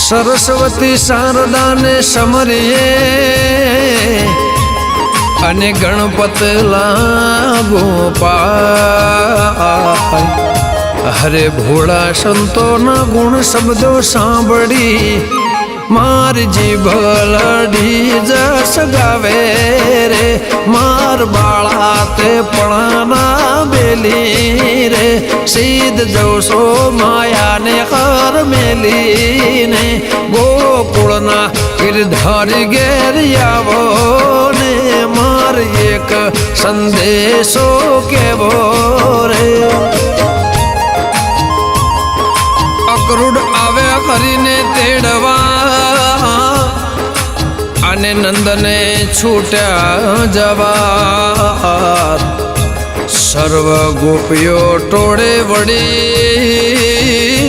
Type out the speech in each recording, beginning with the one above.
સરસ્વતી શારદાને સમરીએ અને ગણપત લાગો પાય। હરે ભોળા સંતોના ગુણ શબ્દો સાંભળી મારી જીભ લડી જસ ગાવે રે। માર બાળા તે પણાના બેલી રે સીધ જવશો માયાને હર મેલીને ગોકુળના ગિરધારી ઘેર આવો ને માર એક સંદેશો કેવો રે। અક્રૂર આવ્યા કરીને તેડવા અને નંદને છૂટ્યા જવા। સર્વ ગોપીઓ ટોળે વળી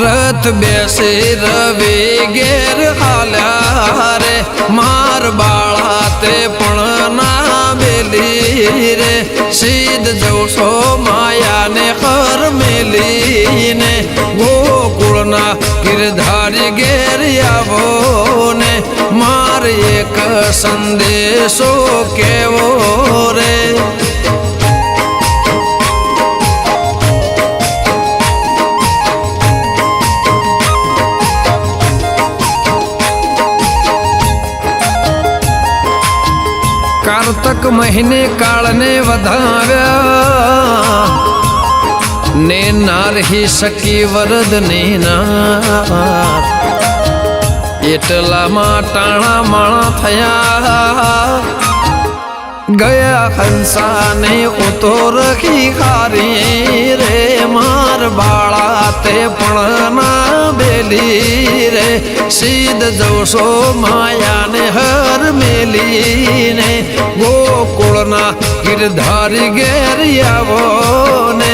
રથ બેસી રવિ ઘેર હાલ્યા રે। માર બાળા તે પણ ના બેલી રે સીધ જવશો માયાને હર મેલીને ગોકુળના ગિરધારી ઘેર આવો ને માર એક સંદેશો કેવો રે। कार्तक महीने काळने वधाव्या ने नार ही सकी वरद ने नार। એટલામાં ટાણા માણા થયા ગયા હંસાને ઉતો રખી ખારી રે। માર બાળા તે પણ ના બેલી રે સીધ જવશો માયાને હર મેલીને ગોકુળના ગિરધારી ઘેર આવો ને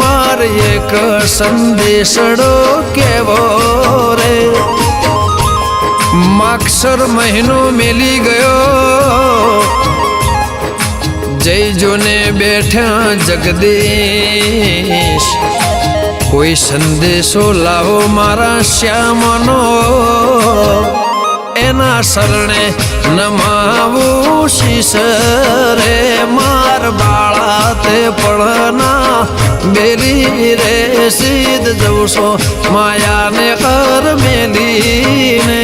માર એક સંદેશડો કેવો રે। માક્ષર મહિનો મેલી ગયો જય જોને બેઠા જગદીશ। કોઈ સંદેશો લાવો મારા શ્યામનો એના શરણે નમાવું શીશ રે। માર બાળા તે પણ ના બેલી રે સીધ જવશો માયાને હર મેલીને।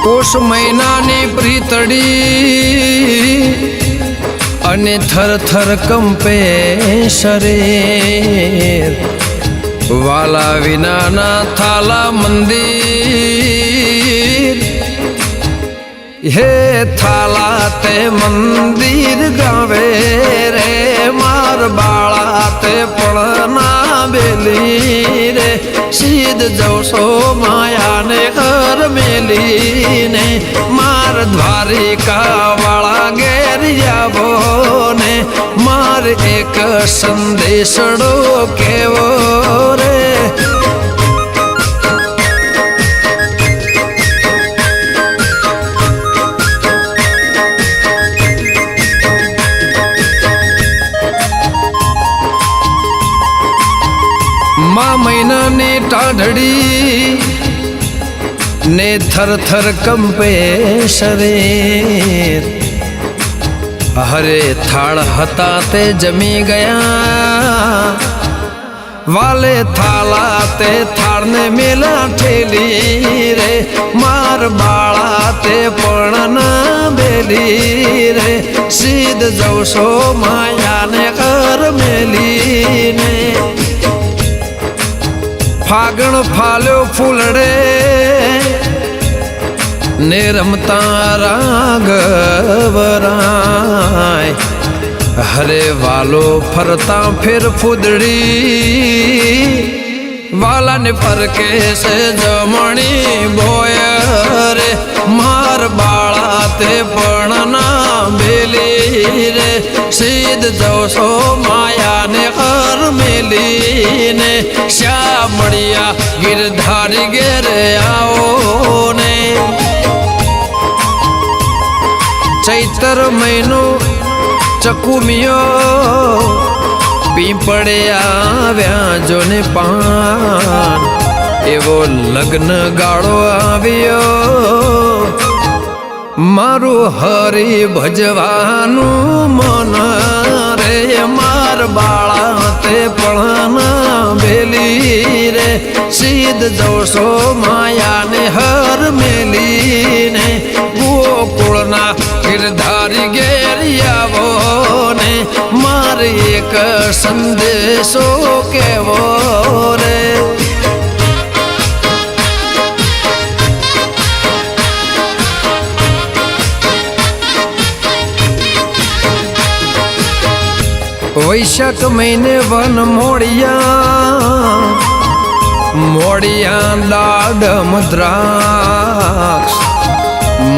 પોષ મહિનાની પ્રીતડી અને થર થર કંપે શરીર। વાલા વિનાના થાલા મંદિર હે થાલા તે મંદિર ગાવે રે। માર બાળા તે પણ ના બેલી રે સીધ જવશો માયાને હર મેલીને માર દ્વારિકા વાળા ઘેર આવો ને માર એક સંદેશડો કેવો રે। મા મહિનાની ટાઢડી ને થર થર કંપે શરીર। હરે થાળ હતા તે જમી ગયા વાલે થાલા તે થાળને મેલા ઠેલી રે। માર બાળા તે પણ ના બેલી રે સીધ જવશો માયાને હર મેલીને। ફાગણ ફાલ્યો ફૂલડે ને રમતા રાઘવરાય। હરે વાલો ફરતા ફેર ફૂદડી વાલાને ફરકે છે જમણી બોય રે। માર બાળા તે પણ ના બેલી રે સીધ જવશો માયાને હર મેલીને શ્યામળિયા ગિરધારી ઘેર આવો ને। ચૈતર મહિનો ચકુમિયો પીપળે આવ્યા જોને પાન એવો લગ્ન ગાળો આવ્યો મારું હરી ભજવાનું મન રે માર બાળા તે પણ બેલી રે સીધ જવશો માયાને હર મેલીને ગોકુળના ગિરધારી ઘેરી આવો ને મારે એક સંદેશો કેવો રે વૈશાખ મહિને વન મોડિયા દાડમ દ્રાક્ષ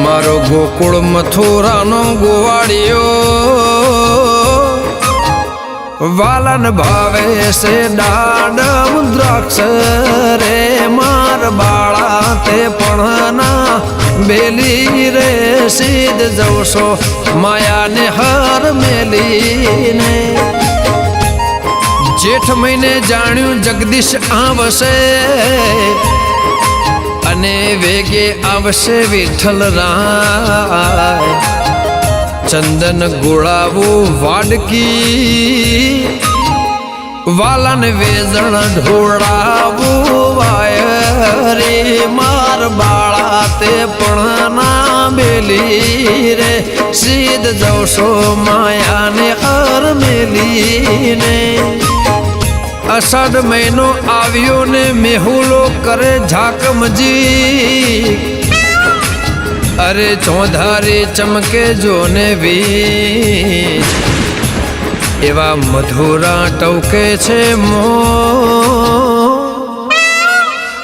મારો ગોકુળ મથુરાનો ગોવાળિયો વાલન ભાવે છે દાડમ દ્રાક્ષ રે માર બાળા તે પણ ના બેલી રે સીધ જવશો માયાને હર મેલીને જેઠ મહિને જાણ્યું જગદીશ આવશે અને વેગે આવશે વિઠ્ઠલ રાય ચંદન ગોળાવું વાડકી વાલાને વેજણ ઢોળાવું વાયરી માર બાળા તે પણ ના બેલી રે સીધ જવશો માયાને હર મેલીને અષાઢ મહિનો આવ્યો ને મેહુલો કરે ઝાકમજી અરે ચોધારી ચમકે જો ને વીજ એવા મધુરા ટવકે છે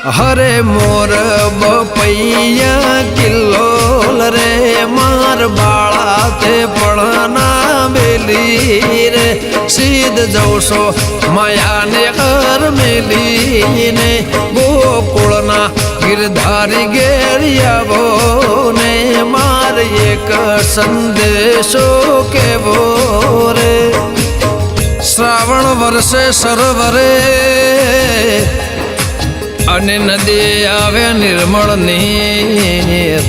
હરે મોર બપૈયા કિલ્લોલ રે માર બાળા તે પણ ના બેલી રે સીધ જવશો માયાને હર મેલીને ગોકુળના ગિરધારી ઘેરી આવો ને માર એક સંદેશો કેવો રે શ્રાવણ વર્ષે સરોવરે અને નદી આવે નિર્મળ નીર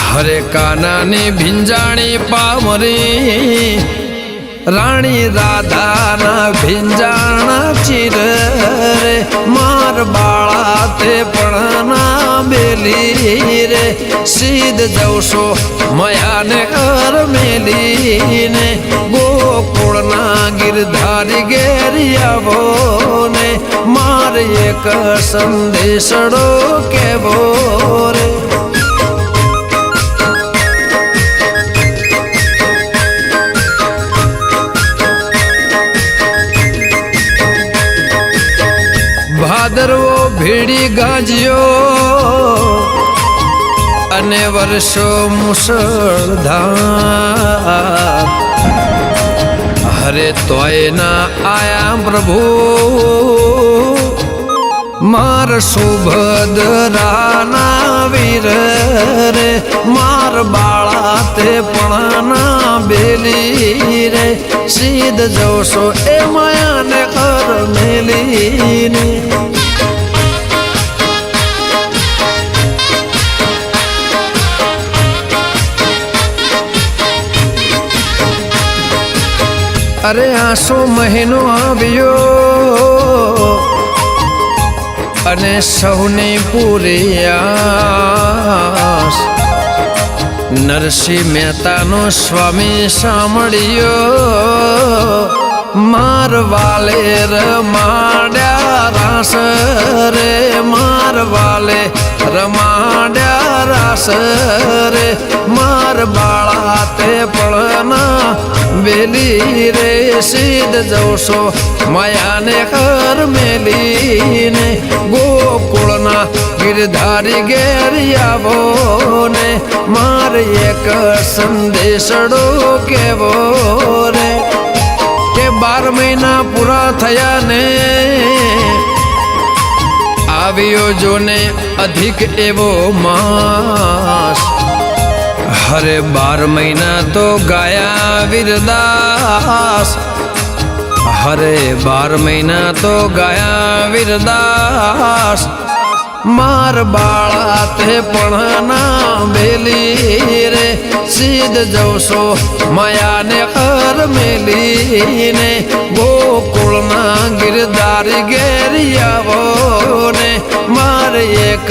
હરે કાનાની ભીંજાણી પામરી રાણી રાધાના ભીંજાણા ચીર રે માર બાળા તે પણ ના બેલી રે સીધ જવશો મયાને હર મેલીને ગોકુળના ગિરધારી ઘેરી આવો ને માર એક સંદેશડો કેવો રે ભાદરવો ભીડી ગાજ્યો અને વર્ષો મુસળધાર હરે તોય ના આયા પ્રભુ માર સુભદ્રાના વીર રે માર બાળા તે પણ ના બેલી રે સીધ જવશો એ માયાને હર મેલીને અરે આસો મહિનો આવ્યો અને સૌની પૂરી આસ નરસિંહ મહેતાનો સ્વામી સાંભળ્યો માર વાલે રમાડ્યા રાસ રે માર વાલે રમાડ્યા રાસ રે માર બાળા તે પણ બેલી રે સીધ જવશો માયાને હર મેલીને ગોકુળના ગિરધારી ઘેરી આવો ને મારે એક સંદેશડો કેવો રે કે 12 મહિના પૂરા થયા ને આવ્યો જોને અધિક એવો માસ હરે 12 મહિના તો ગાયા વીરદાસ, હરે 12 મહિના તો ગાયા વીરદાસ. માર બાળા તે પણ ના બેલી રે, સીધ જવશો માયાને હર મેલીને. ગોકુળના ગિરધારી ઘેરી આવો ને, મારે એક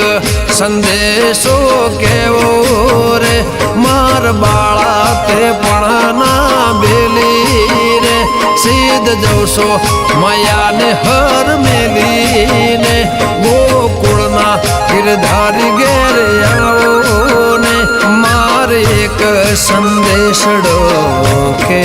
સંદેશો કેવો રે. માર બાળા તે પણ ના બેલી રે, સીધ જવશો માયાને હર મેલીને. ગોકુળના ગિરધારી ઘેર આવો ને, મારે એક સંદેશડો કે